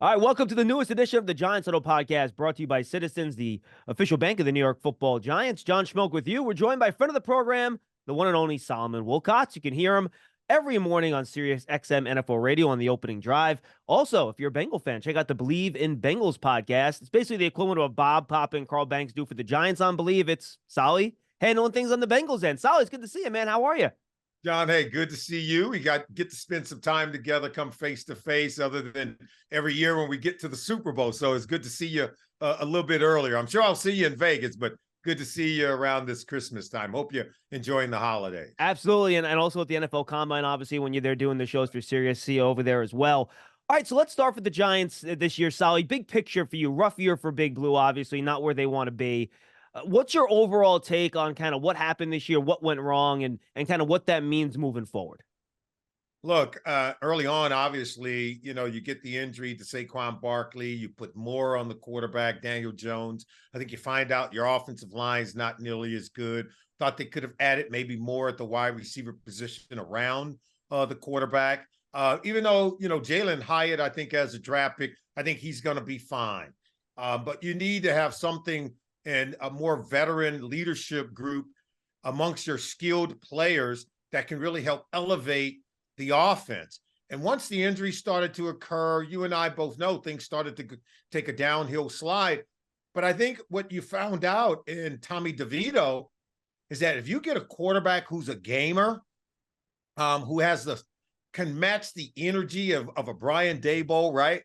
All right, welcome to the newest edition of the Giants Huddle podcast, brought to you by Citizens, the official bank of the New York Football Giants. John Schmeelk with you. We're joined by friend of the program, the one and only Solomon Wilcots. You can hear him every morning on Sirius XM NFL Radio on the opening drive. Also, if you're a Bengal fan, check out the Believe in Bengals podcast. It's basically the equivalent of what Bob, Papa, and Carl Banks do for the Giants on Believe. It's Solly handling things on the Bengals end. Solly, it's good to see you, man. How are you? John, hey, good to see you. We get to spend some time together, come face to face, other than every year when we get to the Super Bowl. So it's good to see you a little bit earlier. I'm sure I'll see you in Vegas, but good to see you around this Christmas time. Hope you're enjoying the holiday. Absolutely, and also at the NFL Combine, obviously, when you're there doing the shows for Sirius, see you over there as well. All right, so let's start with the Giants this year, Solly. Big picture for you. Rough year for Big Blue, obviously, not where they want to be. What's your overall take on kind of what happened this year, what went wrong, and kind of what that means moving forward? Look, early on, obviously, you get the injury to Saquon Barkley. You put more on the quarterback, Daniel Jones. I think you find out your offensive line is not nearly as good. Thought they could have added maybe more at the wide receiver position around the quarterback. Even though, Jalen Hyatt, I think as a draft pick, I think he's going to be fine. But you need to have something and a more veteran leadership group amongst your skilled players that can really help elevate the offense. And once the injury started to occur, you and I both know things started to take a downhill slide. But I think what you found out in Tommy DeVito is that if you get a quarterback who's a gamer, who can match the energy of a Brian Daboll, right?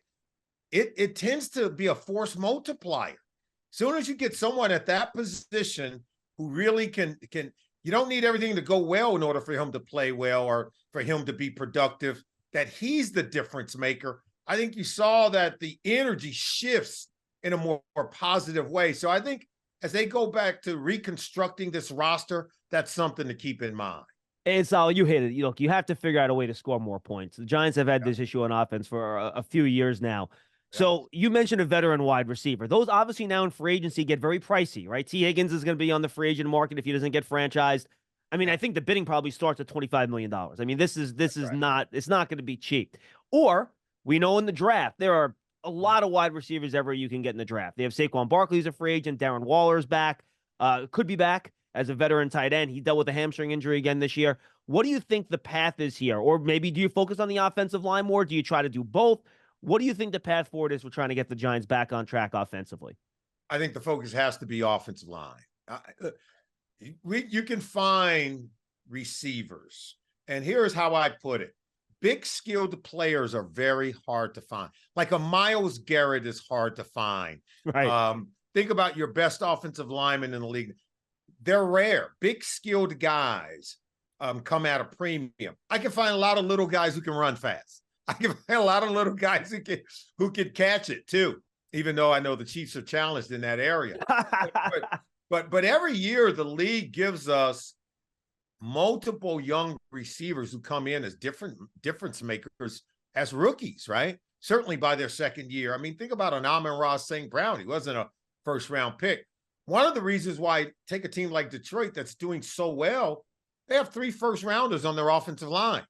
It tends to be a force multiplier. Soon as you get someone at that position who really can, you don't need everything to go well in order for him to play well or for him to be productive, that he's the difference maker. I think you saw that the energy shifts in a more positive way. So I think as they go back to reconstructing this roster, that's something to keep in mind. And Sal, you hit it. You have to figure out a way to score more points. The Giants have had this issue on offense for a few years now. So you mentioned a veteran wide receiver. Those obviously now in free agency get very pricey, right? T. Higgins is going to be on the free agent market if he doesn't get franchised. I mean, I think the bidding probably starts at $25 million. I mean, this is not, it's not going to be cheap. Or we know in the draft, there are a lot of wide receivers ever you can get in the draft. They have Saquon Barkley as a free agent. Darren Waller's back, could be back as a veteran tight end. He dealt with a hamstring injury again this year. What do you think the path is here? Or maybe do you focus on the offensive line more? Do you try to do both? What do you think the path forward is for trying to get the Giants back on track offensively? I think the focus has to be offensive line. You can find receivers, and here's how I put it. Big skilled players are very hard to find. Like a Myles Garrett is hard to find. Right. Think about your best offensive linemen in the league. They're rare. Big skilled guys come at a premium. I can find a lot of little guys who can run fast. I can find a lot of little guys who can catch it too, even though I know the Chiefs are challenged in that area. but every year the league gives us multiple young receivers who come in as difference makers as rookies, right? Certainly by their second year. I mean, think about an Amon-Ra St. Brown. He wasn't a first-round pick. One of the reasons why take a team like Detroit that's doing so well, they have 3 first-rounders on their offensive line.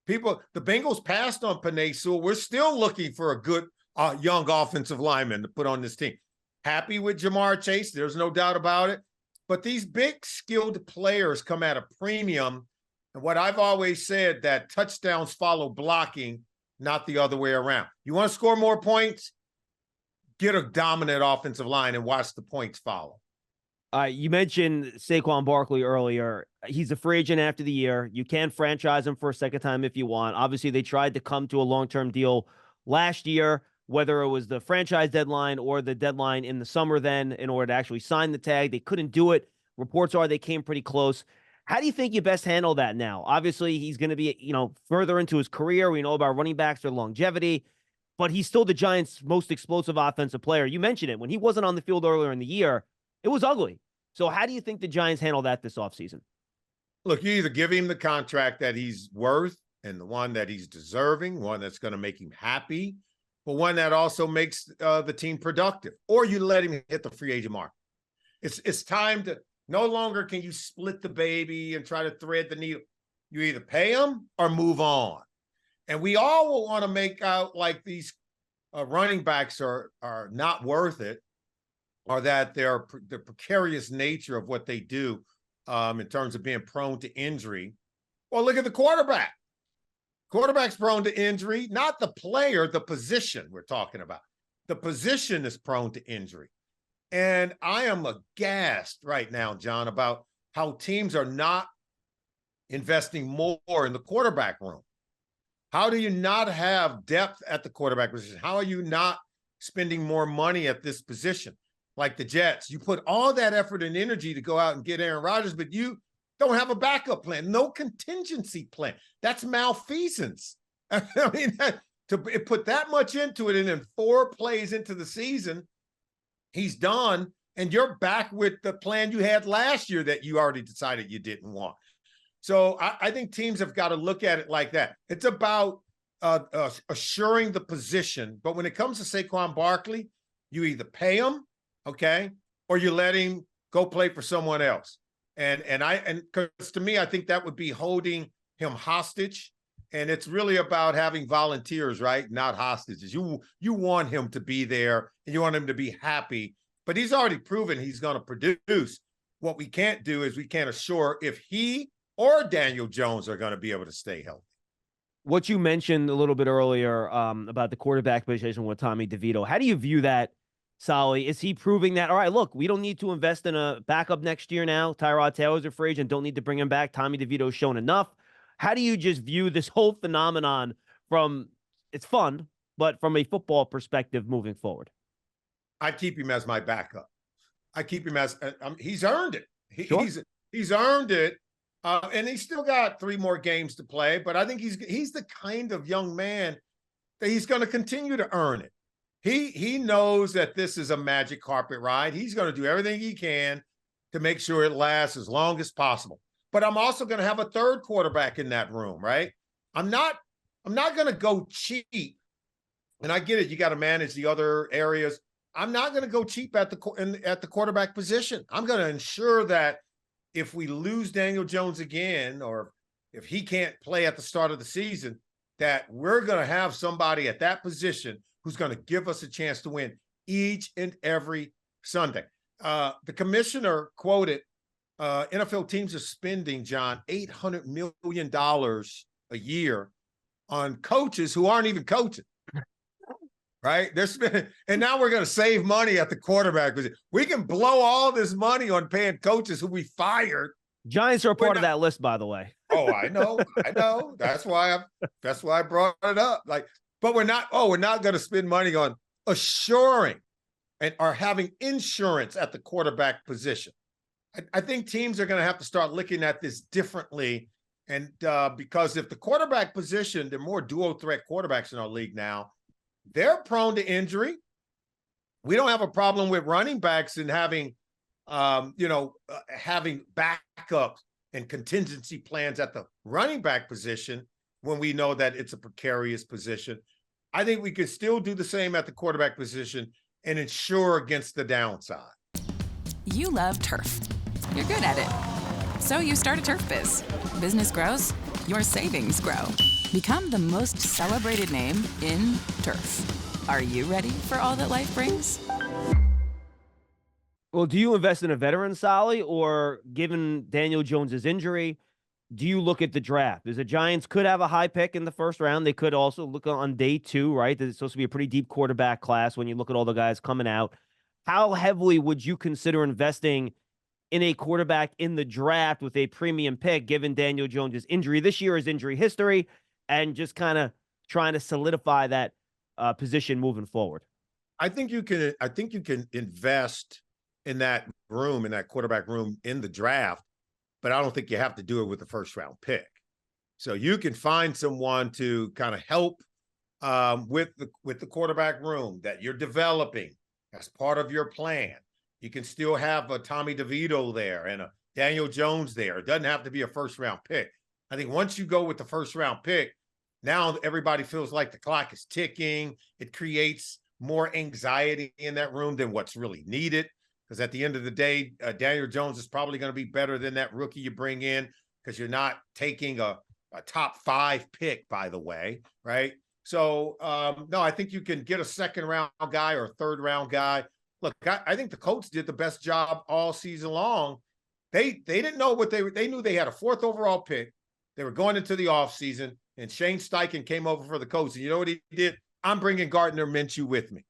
The Bengals passed on Penei Sewell. We're still looking for a good young offensive lineman to put on this team. Happy with Jamar Chase. There's no doubt about it. But these big skilled players come at a premium. And what I've always said, that touchdowns follow blocking, not the other way around. You want to score more points? Get a dominant offensive line and watch the points follow. You mentioned Saquon Barkley earlier. He's a free agent after the year. You can franchise him for a second time if you want. Obviously, they tried to come to a long-term deal last year, whether it was the franchise deadline or the deadline in the summer then, in order to actually sign the tag. They couldn't do it. Reports are they came pretty close. How do you think you best handle that now? Obviously, he's going to be, further into his career. We know about running backs, their longevity, but he's still the Giants' most explosive offensive player. You mentioned it. When he wasn't on the field earlier in the year, it was ugly. So how do you think the Giants handle that this offseason? Look, you either give him the contract that he's worth and the one that he's deserving, one that's going to make him happy, but one that also makes the team productive, or you let him hit the free agent market. It's time to no longer can you split the baby and try to thread the needle. You either pay him or move on. And we all will want to make out like these running backs are not worth it, or that the precarious nature of what they do in terms of being prone to injury. Well, look at the quarterback. Quarterback's prone to injury, not the player, the position we're talking about. The position is prone to injury. And I am aghast right now, John, about how teams are not investing more in the quarterback room. How do you not have depth at the quarterback position? How are you not spending more money at this position? Like the Jets, you put all that effort and energy to go out and get Aaron Rodgers, but you don't have a backup plan, no contingency plan. That's malfeasance. I mean, to put that much into it, and then 4 plays into the season, he's done, and you're back with the plan you had last year that you already decided you didn't want. So I think teams have got to look at it like that. It's about assuring the position. But when it comes to Saquon Barkley, you either pay him, okay, or you let him go play for someone else. And because to me, I think that would be holding him hostage. And it's really about having volunteers, right? Not hostages. You want him to be there, and you want him to be happy. But he's already proven he's going to produce. What we can't do is we can't assure if he or Daniel Jones are going to be able to stay healthy. What you mentioned a little bit earlier about the quarterback position with Tommy DeVito, how do you view that, Solly? Is he proving that, all right, look, we don't need to invest in a backup next year now. Tyrod Taylor's a free agent, don't need to bring him back. Tommy DeVito's shown enough. How do you just view this whole phenomenon from, it's fun, but from a football perspective moving forward? I keep him as my backup. I keep him as, he's earned it. Sure. He's earned it. And he's still got 3 more games to play, but I think he's the kind of young man that he's going to continue to earn it. He knows that this is a magic carpet ride. He's going to do everything he can to make sure it lasts as long as possible. But I'm also going to have a third quarterback in that room, right? I'm not going to go cheap. And I get it. You got to manage the other areas. I'm not going to go cheap at the quarterback position. I'm going to ensure that if we lose Daniel Jones again, or if he can't play at the start of the season, that we're going to have somebody at that position who's going to give us a chance to win each and every Sunday. The commissioner quoted, NFL teams are spending, John, $800 million a year on coaches who aren't even coaching. Right? They're spending, and now we're going to save money at the quarterback position. We can blow all this money on paying coaches who we fired. Giants are a part of that list, by the way. Oh, I know. That's why I brought it up. Like, but we're not going to spend money on assuring or having insurance at the quarterback position. I think teams are going to have to start looking at this differently. And because if the quarterback position, there are more dual threat quarterbacks in our league now, they're prone to injury. We don't have a problem with running backs and having backup and contingency plans at the running back position when we know that it's a precarious position. I think we could still do the same at the quarterback position and insure against the downside. You love turf. You're good at it. So you start a turf biz. Business grows, your savings grow. Become the most celebrated name in turf. Are you ready for all that life brings? Well, do you invest in a veteran, Solly, or given Daniel Jones's injury, do you look at the draft? Because the Giants could have a high pick in the first round. They could also look on day 2, right? There's supposed to be a pretty deep quarterback class when you look at all the guys coming out. How heavily would you consider investing in a quarterback in the draft with a premium pick, given Daniel Jones's injury this year, his injury history, and just kind of trying to solidify that position moving forward? I think you can invest in that room, in that quarterback room in the draft, but I don't think you have to do it with the first round pick. So you can find someone to kind of help with the quarterback room that you're developing as part of your plan. You can still have a Tommy DeVito there and a Daniel Jones there. It doesn't have to be a first round pick. I think once you go with the first round pick, now everybody feels like the clock is ticking. It creates more anxiety in that room than what's really needed. Because at the end of the day, Daniel Jones is probably going to be better than that rookie you bring in, because you're not taking a top 5 pick, by the way, right? So, no, I think you can get a second-round guy or a third-round guy. Look, I think the Colts did the best job all season long. They didn't know what they knew they had a 4th overall pick. They were going into the offseason, and Shane Steichen came over for the Colts. And you know what he did? I'm bringing Gardner Minshew with me.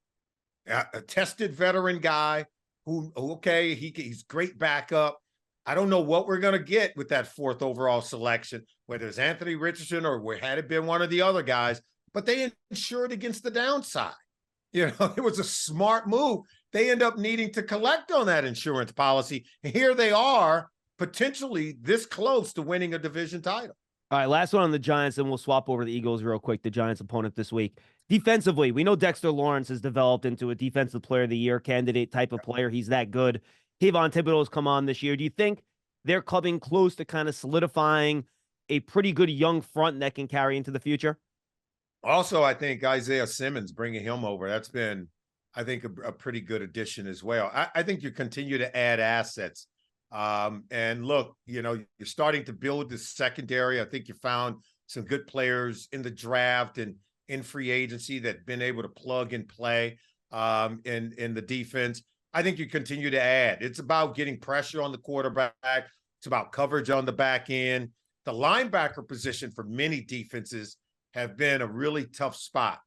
A tested veteran guy who okay, he's great backup. I don't know what we're going to get with that 4th overall selection, whether it's Anthony Richardson or had it been one of the other guys, but they insured against the downside. You know, it was a smart move. They end up needing to collect on that insurance policy. And here they are, potentially this close to winning a division title. All right, last one on the Giants, and we'll swap over to the Eagles real quick, the Giants' opponent this week. Defensively, we know Dexter Lawrence has developed into a Defensive Player of the Year candidate type of player. He's that good. Kayvon Thibodeau has come on this year. Do you think they're coming close to kind of solidifying a pretty good young front that can carry into the future? Also, I think Isaiah Simmons, bringing him over, that's been, I think, a pretty good addition as well. I think you continue to add assets. And look, you know, you're starting to build the secondary. I think you found some good players in the draft and in free agency that have been able to plug and play in the defense. I think you continue to add. It's about getting pressure on the quarterback. It's about coverage on the back end. The linebacker position for many defenses have been a really tough spot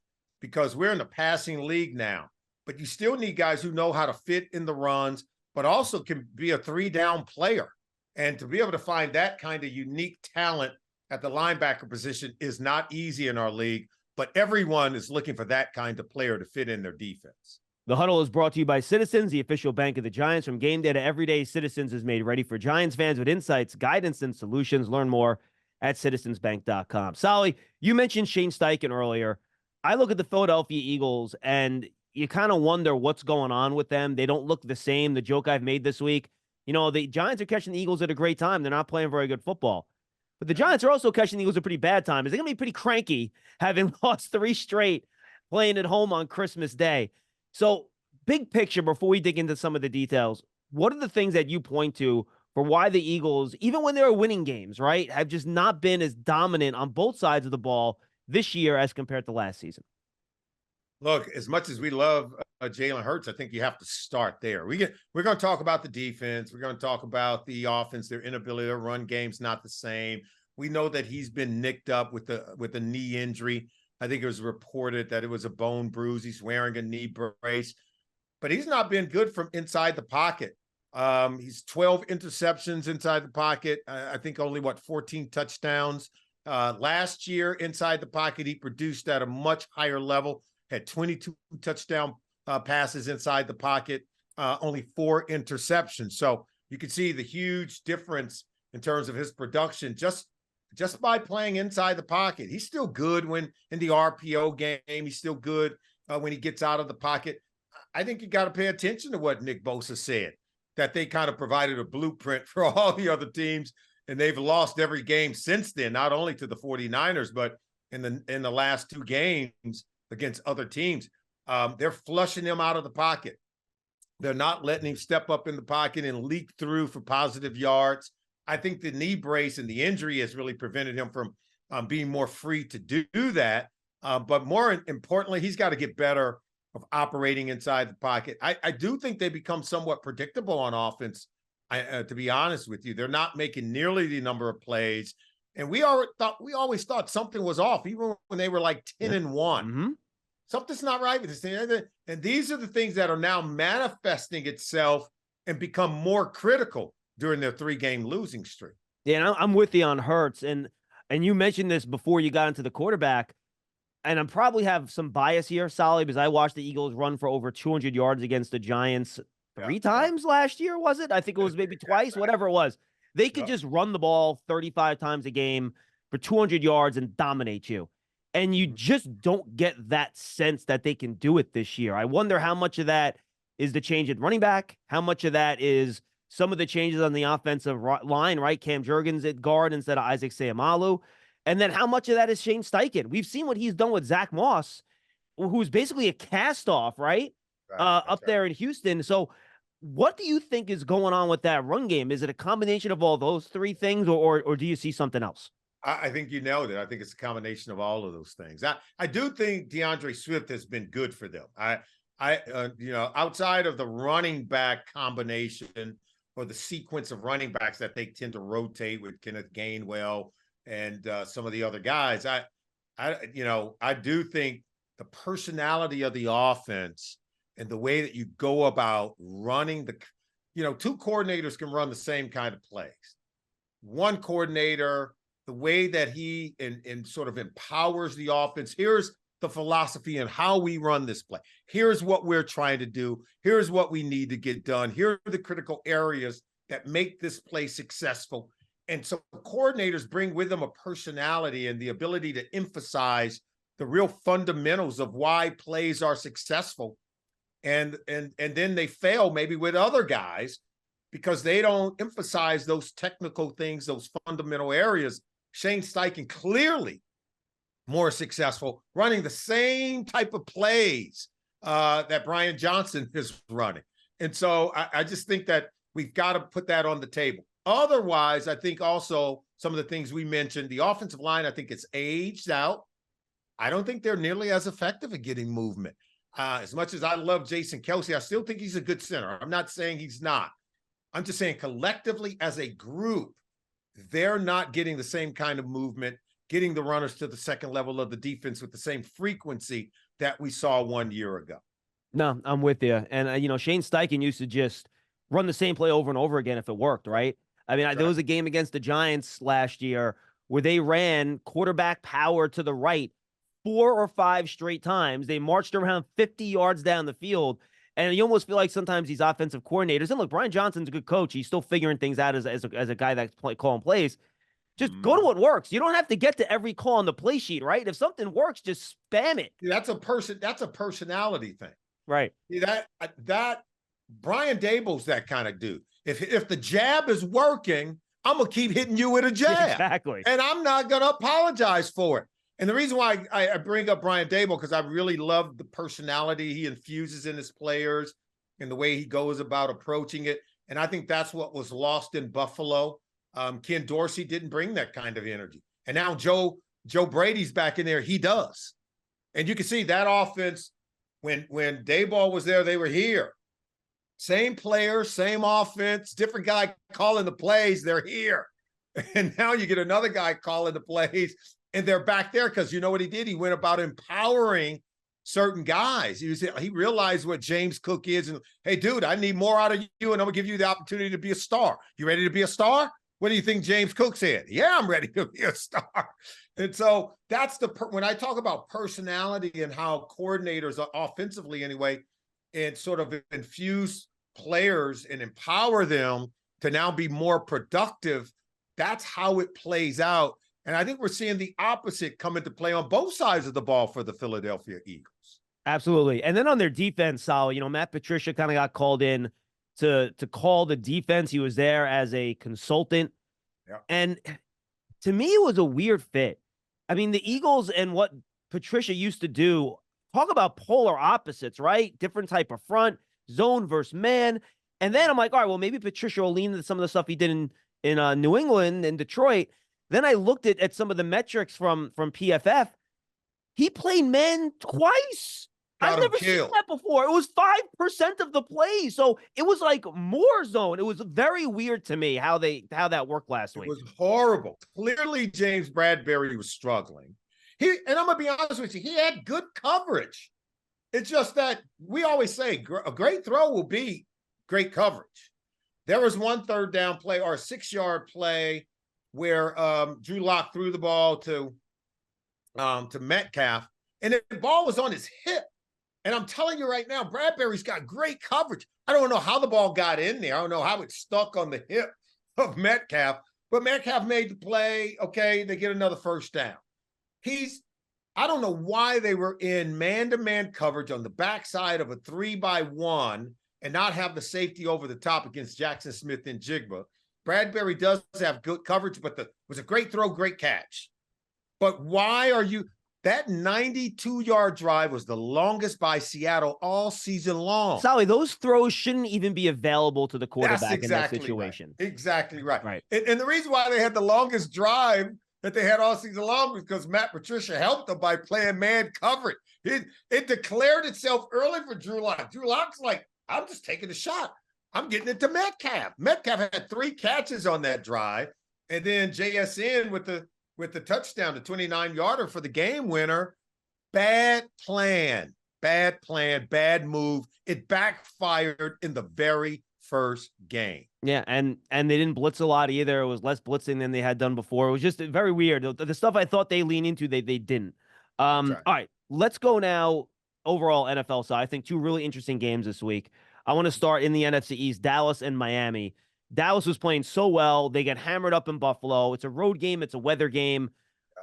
because we're in the passing league now, but you still need guys who know how to fit in the runs, but also can be a 3-down player. And to be able to find that kind of unique talent at the linebacker position is not easy in our league, but everyone is looking for that kind of player to fit in their defense. The Huddle is brought to you by Citizens, the official bank of the Giants. From game day to every day, Citizens is made ready for Giants fans with insights, guidance, and solutions. Learn more at citizensbank.com. Solly, you mentioned Shane Steichen earlier. I look at the Philadelphia Eagles, and you kind of wonder what's going on with them. They don't look the same. The joke I've made this week, you know, the Giants are catching the Eagles at a great time. They're not playing very good football. But the Giants are also catching the Eagles at a pretty bad time. Is they going to be pretty cranky, having lost 3 straight, playing at home on Christmas Day? So, big picture, before we dig into some of the details, what are the things that you point to for why the Eagles, even when they're winning games, right, have just not been as dominant on both sides of the ball this year as compared to last season? Look, as much as we love Jalen Hurts, I think you have to start there. We're going to talk about the defense. We're going to talk about the offense, their inability to run games, not the same. We know that he's been nicked up with a knee injury. I think it was reported that it was a bone bruise. He's wearing a knee brace, but he's not been good from inside the pocket. He's 12 interceptions inside the pocket. I think only 14 touchdowns. Last year inside the pocket, he produced at a much higher level, had 22 touchdown passes inside the pocket, only 4 interceptions. So you can see the huge difference in terms of his production just by playing inside the pocket. He's still good when in the RPO game. He's still good when he gets out of the pocket. I think you got to pay attention to what Nick Bosa said, that they kind of provided a blueprint for all the other teams, and they've lost every game since then, not only to the 49ers, but in the last 2 games against other teams. They're flushing him out of the pocket. They're not letting him step up in the pocket and leak through for positive yards. I think the knee brace and the injury has really prevented him from being more free to do that. But more importantly, he's got to get better of operating inside the pocket. I do think they become somewhat predictable on offense, to be honest with you. They're not making nearly the number of plays. And we always thought something was off, even when they were like 10-1. Mm-hmm. Something's not right with this thing. And these are the things that are now manifesting itself and become more critical during their 3-game losing streak. Yeah, and I'm with you on Hurts. And you mentioned this before you got into the quarterback. And I probably have some bias here, Solly, because I watched the Eagles run for over 200 yards against the Giants 3 times last year, was it? I think it was maybe twice, whatever it was. They could just run the ball 35 times a game for 200 yards and dominate you. And you just don't get that sense that they can do it this year. I wonder how much of that is the change at running back, how much of that is some of the changes on the offensive line, right? Cam Jurgens at guard instead of Isaac Seumalo. And then how much of that is Shane Steichen? We've seen what he's done with Zach Moss, who's basically a cast-off, right? Up there in Houston. So what do you think is going on with that run game? Is it a combination of all those 3 things, or do you see something else? I think you nailed it. I think it's a combination of all of those things. I do think DeAndre Swift has been good for them. Outside of the running back combination or the sequence of running backs that they tend to rotate with Kenneth Gainwell and some of the other guys, I do think the personality of the offense and the way that you go about running two coordinators can run the same kind of plays. One coordinator, the way that he and sort of empowers the offense. Here's the philosophy and how we run this play. Here's what we're trying to do. Here's what we need to get done. Here are the critical areas that make this play successful. And so coordinators bring with them a personality and the ability to emphasize the real fundamentals of why plays are successful. And then they fail maybe with other guys because they don't emphasize those technical things, those fundamental areas. Shane Steichen clearly more successful running the same type of plays that Brian Johnson is running. And so I just think that we've got to put that on the table. Otherwise, I think also some of the things we mentioned, the offensive line, I think it's aged out. I don't think they're nearly as effective at getting movement. As much as I love Jason Kelce, I still think he's a good center. I'm not saying he's not. I'm just saying collectively as a group, they're not getting the same kind of movement, getting the runners to the second level of the defense with the same frequency that we saw 1 year ago. No, I'm with you. And, Shane Steichen used to just run the same play over and over again if it worked, right? I mean, there was a game against the Giants last year where they ran quarterback power to the right 4 or 5 straight times. They marched around 50 yards down the field. And you almost feel like sometimes these offensive coordinators, and look, Brian Johnson's a good coach. He's still figuring things out as a guy that's calling plays. Just go to what works. You don't have to get to every call on the play sheet, right? If something works, just spam it. That's a personality thing. Right. That Brian Dable's that kind of dude. If the jab is working, I'm going to keep hitting you with a jab. Exactly. And I'm not going to apologize for it. And the reason why I bring up Brian Dable, because I really love the personality he infuses in his players and the way he goes about approaching it. And I think that's what was lost in Buffalo. Ken Dorsey didn't bring that kind of energy. And now Joe Brady's back in there. He does. And you can see that offense, when Daboll was there, they were here. Same players, same offense, different guy calling the plays. They're here. And now you get another guy calling the plays. And they're back there because you know what he did? He went about empowering certain guys. He realized what James Cook is. And, hey, dude, I need more out of you, and I'm going to give you the opportunity to be a star. You ready to be a star? What do you think James Cook said? Yeah, I'm ready to be a star. And so that's when I talk about personality and how coordinators, offensively anyway, and sort of infuse players and empower them to now be more productive, that's how it plays out. And I think we're seeing the opposite come into play on both sides of the ball for the Philadelphia Eagles. Absolutely. And then on their defense, Sal, Matt Patricia kind of got called in to call the defense. He was there as a consultant. Yeah. And to me, it was a weird fit. I mean, the Eagles and what Patricia used to do, talk about polar opposites, right? Different type of front, zone versus man. And then I'm like, all right, well, maybe Patricia will lean into some of the stuff he did in New England and Detroit. Then I looked at some of the metrics from PFF. He played man twice. I've never seen that before. It was 5% of the plays. So it was like more zone. It was very weird to me how that worked last week. It was horrible. Clearly, James Bradbury was struggling. And I'm going to be honest with you, he had good coverage. It's just that we always say a great throw will be great coverage. There was one 3rd down play or a 6-yard play where Drew Lock threw the ball to Metcalf, and the ball was on his hip. And I'm telling you right now, Bradbury's got great coverage. I don't know how the ball got in there. I don't know how it stuck on the hip of Metcalf, but Metcalf made the play. Okay, they get another 1st down. I don't know why they were in man-to-man coverage on the backside of a 3-by-1 and not have the safety over the top against Jackson Smith and Jigba. Bradbury does have good coverage, but it was a great throw, great catch. But why are you – that 92-yard drive was the longest by Seattle all season long. Sally, those throws shouldn't even be available to the quarterback in that situation. Right. Exactly right. Right. And the reason why they had the longest drive that they had all season long because Matt Patricia helped them by playing man coverage. It declared itself early for Drew Lock. Drew Lock's like, I'm just taking a shot. I'm getting it to Metcalf. Metcalf had 3 catches on that drive. And then JSN with the touchdown, the 29-yarder for the game winner. Bad plan, bad move. It backfired in the very first game. Yeah, and they didn't blitz a lot either. It was less blitzing than they had done before. It was just very weird. The stuff I thought they leaned into, they didn't. All right, let's go now overall NFL side. I think 2 really interesting games this week. I want to start in the NFC East, Dallas and Miami. Dallas was playing so well. They got hammered up in Buffalo. It's a road game. It's a weather game.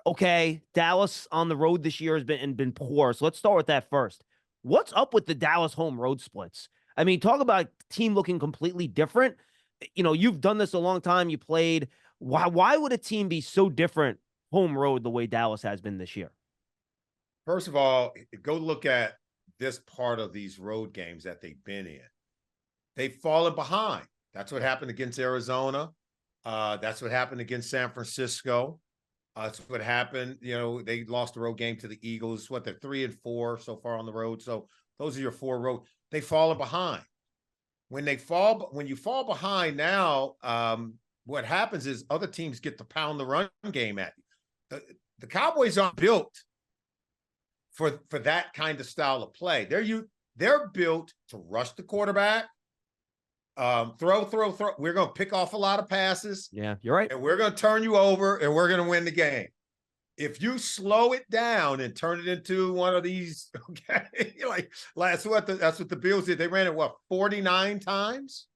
Okay, Dallas on the road this year has been poor. So let's start with that first. What's up with the Dallas home road splits? I mean, talk about team looking completely different. You know, you've done this a long time. You played. Why would a team be so different home road the way Dallas has been this year? First of all, go look at this part of these road games that they've been in. They've fallen behind. That's what happened against Arizona. That's what happened against San Francisco. That's what happened. You know, they lost the road game to the Eagles. What, they're 3-4 so far on the road. So those are your 4 road. They've fallen behind. When you fall behind now, what happens is other teams get to pound the run game at you. The Cowboys aren't built for that kind of style of play. They're built to rush the quarterback, throw. We're going to pick off a lot of passes. Yeah, you're right. And we're going to turn you over, and we're going to win the game. If you slow it down and turn it into one of these, okay, that's what the Bills did. They ran it 49 times.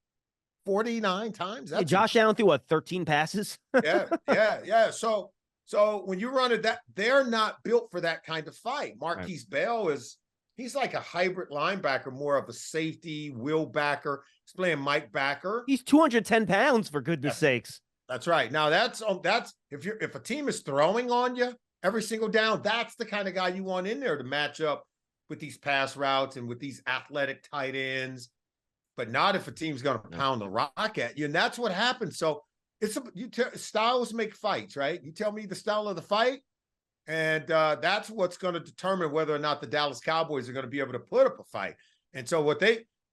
49 times. That's Josh Allen threw 13 passes. Yeah. So when you run it, that they're not built for that kind of fight. Marquise Bell he's like a hybrid linebacker, more of a safety, will backer. He's playing Mike backer. He's 210 pounds, for goodness sakes. That's right. Now that's if a team is throwing on you every single down, that's the kind of guy you want in there to match up with these pass routes and with these athletic tight ends, but not if a team's going to pound the rock at you. And that's what happens. So styles make fights, right? You tell me the style of the fight, and that's what's going to determine whether or not the Dallas Cowboys are going to be able to put up a fight. And so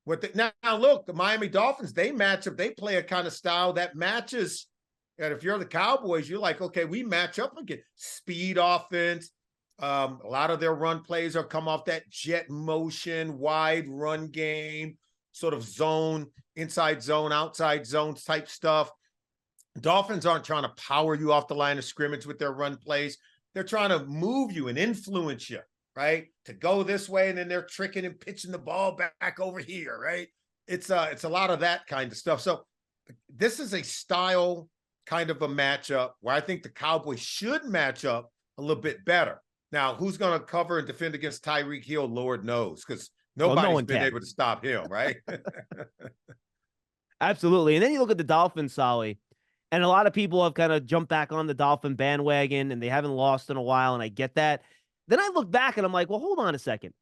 now look, the Miami Dolphins, they match up. They play a kind of style that matches. And if you're the Cowboys, you're like, okay, we match up again. Speed offense. A lot of their run plays are come off that jet motion, wide run game, sort of zone, inside zone, outside zones type stuff. Dolphins aren't trying to power you off the line of scrimmage with their run plays. They're trying to move you and influence you, right? To go this way, and then they're tricking and pitching the ball back over here, right? It's a lot of that kind of stuff. So this is a style kind of a matchup where I think the Cowboys should match up a little bit better. Now, who's going to cover and defend against Tyreek Hill? Lord knows, because nobody's been able to stop him, right? Absolutely. And then you look at the Dolphins, Solly, and a lot of people have kind of jumped back on the Dolphin bandwagon, and they haven't lost in a while, and I get that. Then I look back, and I'm like, well, hold on a second.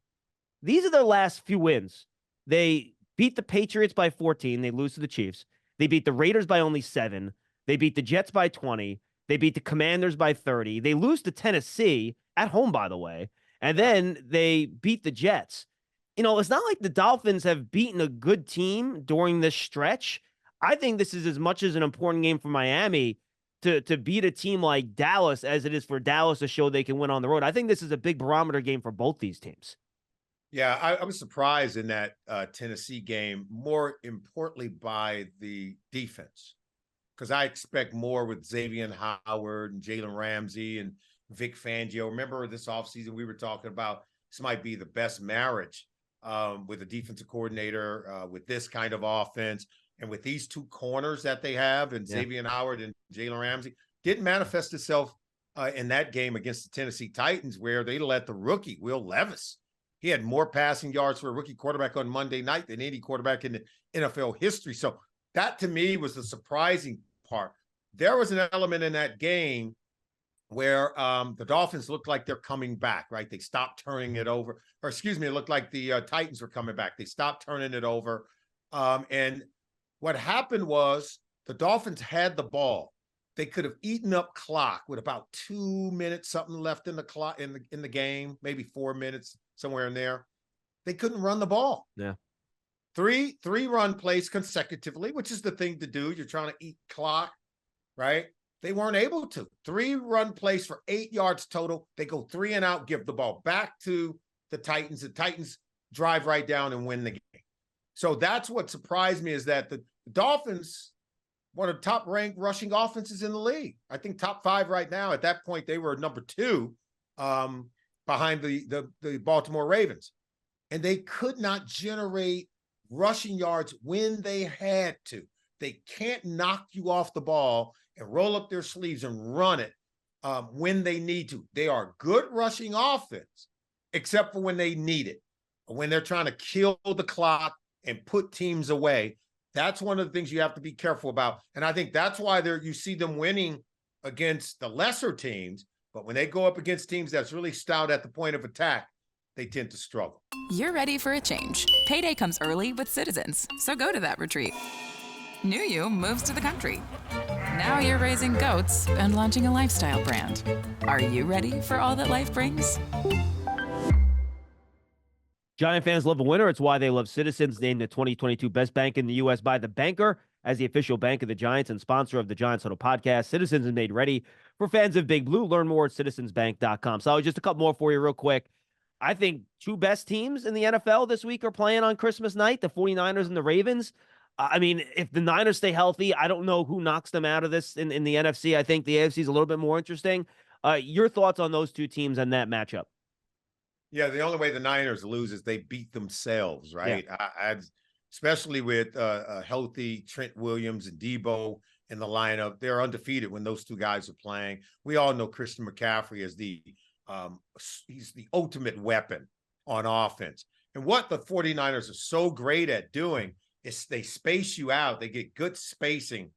These are their last few wins. They beat the Patriots by 14. They lose to the Chiefs. They beat the Raiders by only 7. They beat the Jets by 20. They beat the Commanders by 30. They lose to Tennessee at home, by the way. And then they beat the Jets. You know, it's not like the Dolphins have beaten a good team during this stretch. I think this is as much as an important game for Miami to beat a team like Dallas as it is for Dallas to show they can win on the road. I think this is a big barometer game for both these teams. Yeah, I was surprised in that Tennessee game, more importantly by the defense, because I expect more with Xavier Howard and Jalen Ramsey and Vic Fangio. Remember this offseason we were talking about this might be the best marriage with a defensive coordinator with this kind of offense and with these 2 corners that they have, and Xavier Howard and Jalen Ramsey. Didn't manifest itself in that game against the Tennessee Titans, where they let the rookie, Will Levis, he had more passing yards for a rookie quarterback on Monday night than any quarterback in the NFL history. So that, to me, was the surprising part. There was an element in that game where the Dolphins looked like they're coming back, right? They stopped turning it over. Or excuse me, it looked like the Titans were coming back. They stopped turning it over. And what happened was the Dolphins had the ball. they could have eaten up clock with about 2 minutes, something left in the clock in the game, maybe 4 minutes, somewhere in there. They couldn't run the ball. Yeah. Three run plays consecutively, which is the thing to do. You're trying to eat clock, right? They weren't able to. 3 run plays for 8 yards total. They go 3 and out, give the ball back to the Titans. The Titans drive right down and win the game. So that's what surprised me, is that the Dolphins, one of the top-ranked rushing offenses in the league. I think top 5 right now. At that point, they were number 2 behind the Baltimore Ravens. And they could not generate rushing yards when they had to. They can't knock you off the ball and roll up their sleeves and run it when they need to. They are good rushing offense, except for when they need it. When they're trying to kill the clock and put teams away. That's one of the things you have to be careful about. And I think that's why you see them winning against the lesser teams. But when they go up against teams that's really stout at the point of attack, they tend to struggle. You're ready for a change. Payday comes early with Citizens, so go to that retreat. New you moves to the country. Now you're raising goats and launching a lifestyle brand. Are you ready for all that life brings? Giant fans love a winner. It's why they love Citizens, named the 2022 best bank in the U.S. by The Banker as the official bank of the Giants and sponsor of the Giants Huddle podcast. Citizens is made ready for fans of Big Blue. Learn more at citizensbank.com. So just a couple more for you real quick. I think 2 best teams in the NFL this week are playing on Christmas night, the 49ers and the Ravens. I mean, if the Niners stay healthy, I don't know who knocks them out of this in the NFC. I think the AFC is a little bit more interesting. Your thoughts on those 2 teams and that matchup? Yeah, the only way the Niners lose is they beat themselves, right? Yeah. Especially with a healthy Trent Williams and Debo in the lineup. They're undefeated when those 2 guys are playing. We all know Christian McCaffrey is he's the ultimate weapon on offense. And what the 49ers are so great at doing is they space you out. They get good spacing.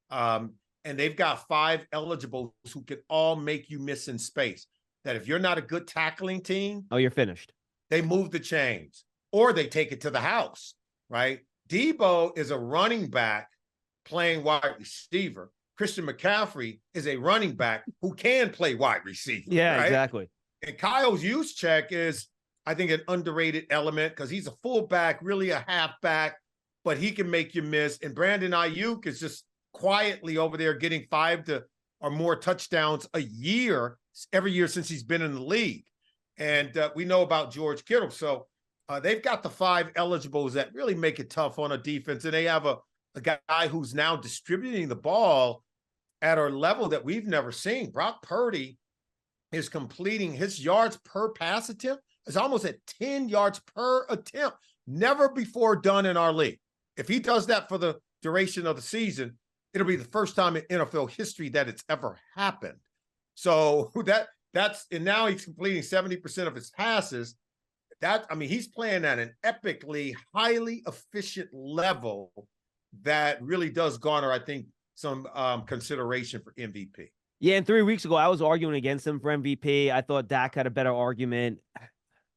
And they've got 5 eligibles who can all make you miss in space. That if you're not a good tackling team, you're finished. They move the chains or they take it to the house, right? Debo is a running back playing wide receiver. Christian McCaffrey is a running back who can play wide receiver. Yeah, right? Exactly. And Kyle Juszczyk is, I think, an underrated element because he's a fullback, really a halfback, but he can make you miss. And Brandon Ayuk is just quietly over there getting 5 or more touchdowns a year, every year since he's been in the league. And we know about George Kittle. So they've got the 5 eligibles that really make it tough on a defense. And they have a guy who's now distributing the ball at a level that we've never seen. Brock Purdy is completing his yards per pass attempt is almost at 10 yards per attempt. Never before done in our league. If he does that for the duration of the season, it'll be the first time in NFL history that it's ever happened. So and now he's completing 70% of his passes. He's playing at an epically highly efficient level that really does garner, I think, some consideration for MVP. Yeah, and 3 weeks ago, I was arguing against him for MVP. I thought Dak had a better argument.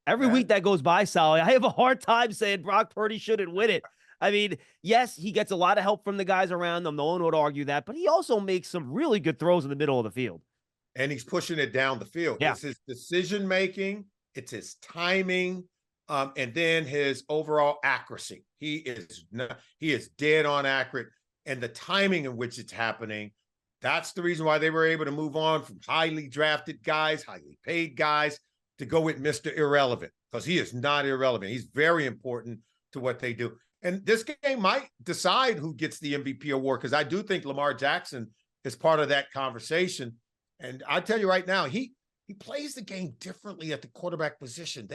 Every week that goes by, Sally, I have a hard time saying Brock Purdy shouldn't win it. I mean, yes, he gets a lot of help from the guys around him. No one would argue that, but he also makes some really good throws in the middle of the field. And he's pushing it down the field. Yeah. It's his decision-making, it's his timing, and then his overall accuracy. He is dead on accurate, and the timing in which it's happening, that's the reason why they were able to move on from highly drafted guys, highly paid guys, to go with Mr. Irrelevant, because he is not irrelevant. He's very important to what they do. And this game might decide who gets the MVP award, because I do think Lamar Jackson is part of that conversation. And I tell you right now, he plays the game differently at the quarterback position.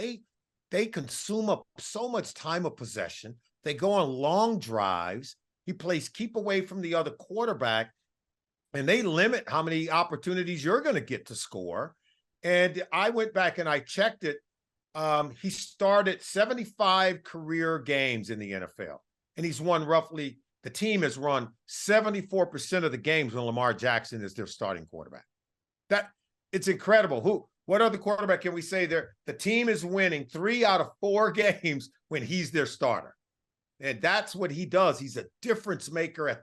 They consume up so much time of possession. They go on long drives. He plays keep away from the other quarterback, and they limit how many opportunities you're going to get to score. And I went back and I checked it. He started 75 career games in the NFL, and he's won the team has run 74% of the games when Lamar Jackson is their starting quarterback. It's incredible. What other quarterback can we say there? The team is winning 3 out of 4 games when he's their starter. And that's what he does. He's a difference maker at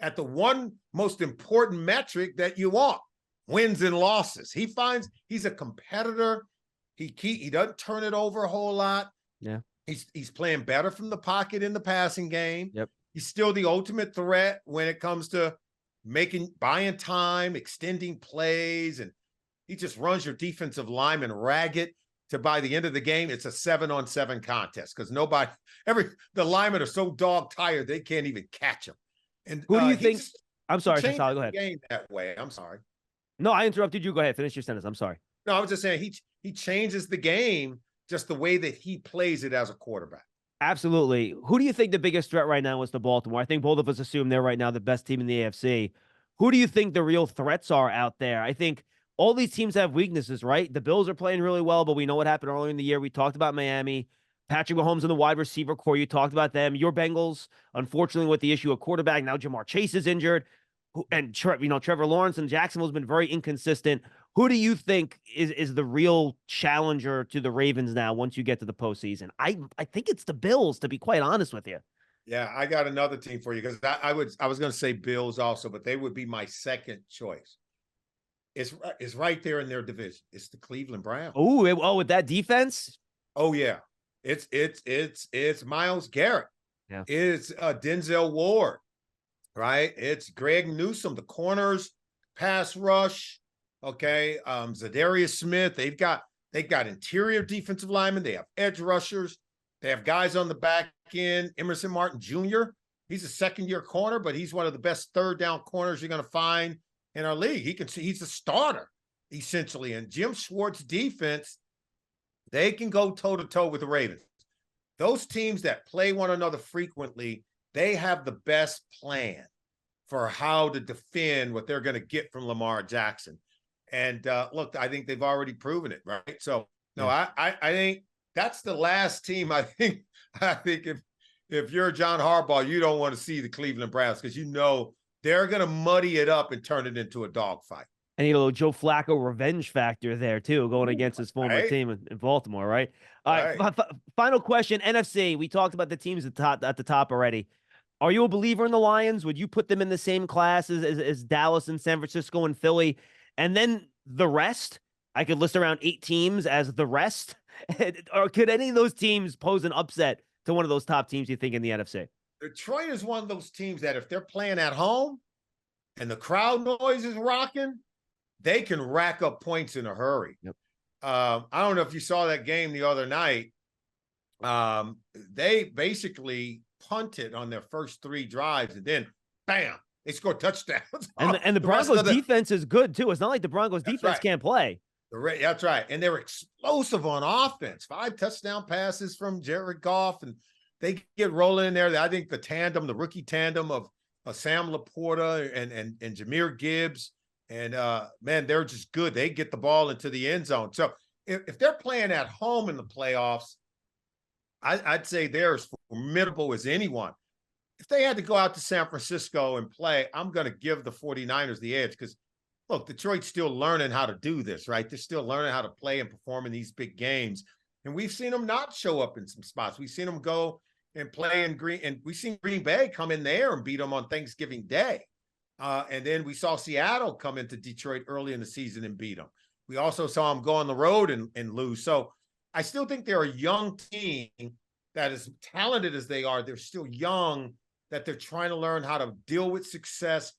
at the one most important metric that you want, wins and losses. He finds he's a competitor. He doesn't turn it over a whole lot. Yeah. He's playing better from the pocket in the passing game. Yep. He's still the ultimate threat when it comes to buying time, extending plays, and he just runs your defensive lineman ragged to by the end of the game, it's a 7-on-7 contest because the linemen are so dog tired they can't even catch him. And who do you think? I'm sorry, Sally, go ahead. Game that way. I'm sorry. No, I interrupted you. Go ahead. Finish your sentence. I'm sorry. No, I was just saying he changes the game just the way that he plays it as a quarterback. Absolutely. Who do you think the biggest threat right now is to Baltimore? I think both of us assume they're right now the best team in the AFC. Who do you think the real threats are out there? I think all these teams have weaknesses, right? The Bills are playing really well, but we know what happened earlier in the year. We talked about Miami. Patrick Mahomes in the wide receiver core. You talked about them. Your Bengals, unfortunately, with the issue of quarterback. Now Jamar Chase is injured. And, Trevor Lawrence and Jacksonville's been very inconsistent. Who do you think is the real challenger to the Ravens now once you get to the postseason? I think it's the Bills, to be quite honest with you. Yeah, I got another team for you because I was going to say Bills also, but they would be my second choice. It's right there in their division. It's the Cleveland Browns. Oh, with that defense? Oh yeah. It's Myles Garrett. Yeah. It's Denzel Ward, right? It's Greg Newsome, the corners, pass rush. Okay. Zadarius Smith. They've got interior defensive linemen. They have edge rushers. They have guys on the back end. Emerson Martin Jr. He's a second-year corner, but he's one of the best third down corners you're going to find in our league. He's a starter, essentially. And Jim Schwartz's defense, they can go toe-to-toe with the Ravens. Those teams that play one another frequently, they have the best plan for how to defend what they're going to get from Lamar Jackson. And look, I think they've already proven it, right? So, no, yeah. I think that's the last team. I think if you're John Harbaugh, you don't want to see the Cleveland Browns because you know they're going to muddy it up and turn it into a dogfight. And a little Joe Flacco revenge factor there too, going against his former team in Baltimore, right? All right. Final question: NFC. We talked about the teams at the top already. Are you a believer in the Lions? Would you put them in the same class as Dallas and San Francisco and Philly? And then the rest? I could list around 8 teams as the rest. Or could any of those teams pose an upset to one of those top teams you think in the NFC? Detroit is one of those teams that if they're playing at home and the crowd noise is rocking, they can rack up points in a hurry. Yep. I don't know if you saw that game the other night. They basically punted on their first 3 drives, and then, bam, they scored touchdowns. And the Broncos defense is good, too. It's not like the Broncos defense can't play. That's right. And they're explosive on offense. 5 touchdown passes from Jared Goff, and they get rolling in there. I think the rookie tandem of Sam Laporta and Jahmyr Gibbs, and man, they're just good. They get the ball into the end zone. So if they're playing at home in the playoffs, I'd say they're as formidable as anyone. If they had to go out to San Francisco and play, I'm going to give the 49ers the edge because, look, Detroit's still learning how to do this, right? They're still learning how to play and perform in these big games. And we've seen them not show up in some spots. We've seen them go and play in Green, and we've seen Green Bay come in there and beat them on Thanksgiving Day. And then we saw Seattle come into Detroit early in the season and beat them. We also saw them go on the road and lose. So I still think they're a young team that, as talented as they are, they're still young, that they're trying to learn how to deal with success.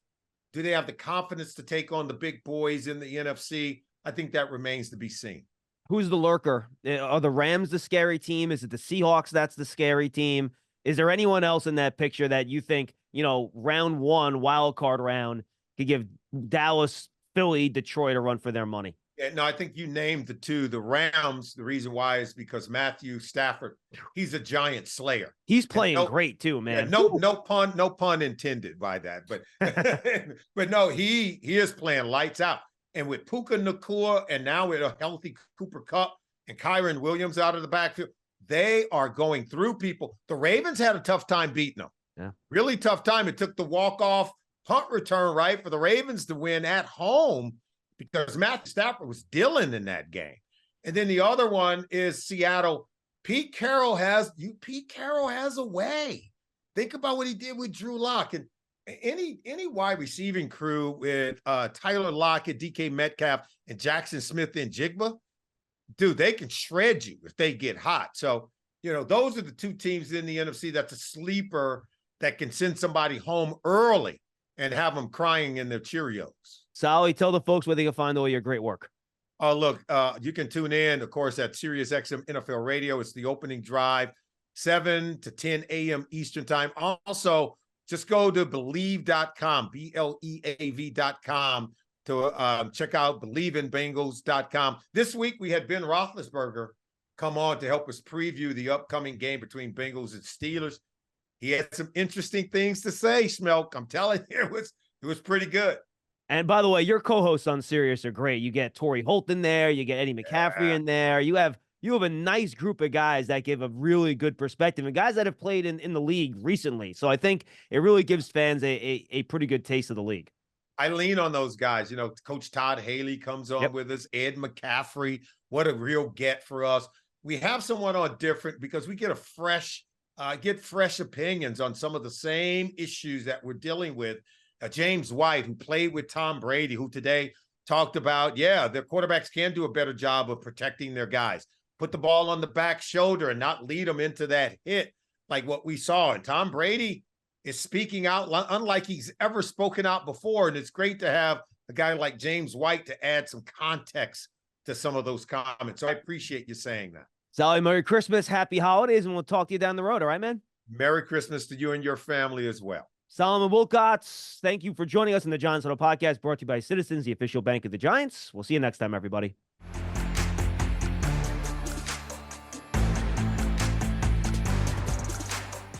Do they have the confidence to take on the big boys in the NFC? I think that remains to be seen. Who's the lurker? Are the Rams the scary team? Is it the Seahawks that's the scary team? Is there anyone else in that picture that you think, round 1, wild card round, could give Dallas, Philly, Detroit a run for their money? Yeah, no, I think you named the 2. The Rams, the reason why is because Matthew Stafford, he's a giant slayer. He's playing great too, man. Yeah, no pun intended by that. But but no, he is playing lights out. And with Puka Nacua and now with a healthy Cooper Kupp and Kyron Williams out of the backfield, they are going through people. The Ravens had a tough time beating them. Yeah. Really tough time. It took the walk-off punt return, right, for the Ravens to win at home because Matthew Stafford was dealing in that game. And then the other one is Seattle. Pete Carroll has a way. Think about what he did with Drew Lock. And any wide receiving crew with Tyler Lockett, DK Metcalf, and Jackson Smith and Jigba, dude, they can shred you if they get hot. So, those are the two teams in the NFC that's a sleeper that can send somebody home early and have them crying in their Cheerios. Sally, tell the folks where they can find all your great work. Oh, look, you can tune in, of course, at Sirius XM NFL Radio. It's the opening drive, 7 to 10 a.m. Eastern time. Also, just go to Believe.com, BLEAV.com, to check out BelieveInBengals.com. This week, we had Ben Roethlisberger come on to help us preview the upcoming game between Bengals and Steelers. He had some interesting things to say, Schmeelk. I'm telling you, it was pretty good. And by the way, your co-hosts on Sirius are great. You get Torrey Holt in there. You get Eddie McCaffrey in there. You have a nice group of guys that give a really good perspective and guys that have played in the league recently. So I think it really gives fans a pretty good taste of the league. I lean on those guys. Coach Todd Haley comes on with us. Ed McCaffrey, what a real get for us. We have someone on different because we get fresh opinions on some of the same issues that we're dealing with. James White, who played with Tom Brady, who today talked about, their quarterbacks can do a better job of protecting their guys. Put the ball on the back shoulder and not lead them into that hit like what we saw. And Tom Brady is speaking out unlike he's ever spoken out before. And it's great to have a guy like James White to add some context to some of those comments. So I appreciate you saying that. Sally, Merry Christmas, Happy Holidays, and we'll talk to you down the road. All right, man? Merry Christmas to you and your family as well. Solomon Wilcots, thank you for joining us in the Giants Huddle podcast, brought to you by Citizens, the official bank of the Giants. We'll see you next time, everybody.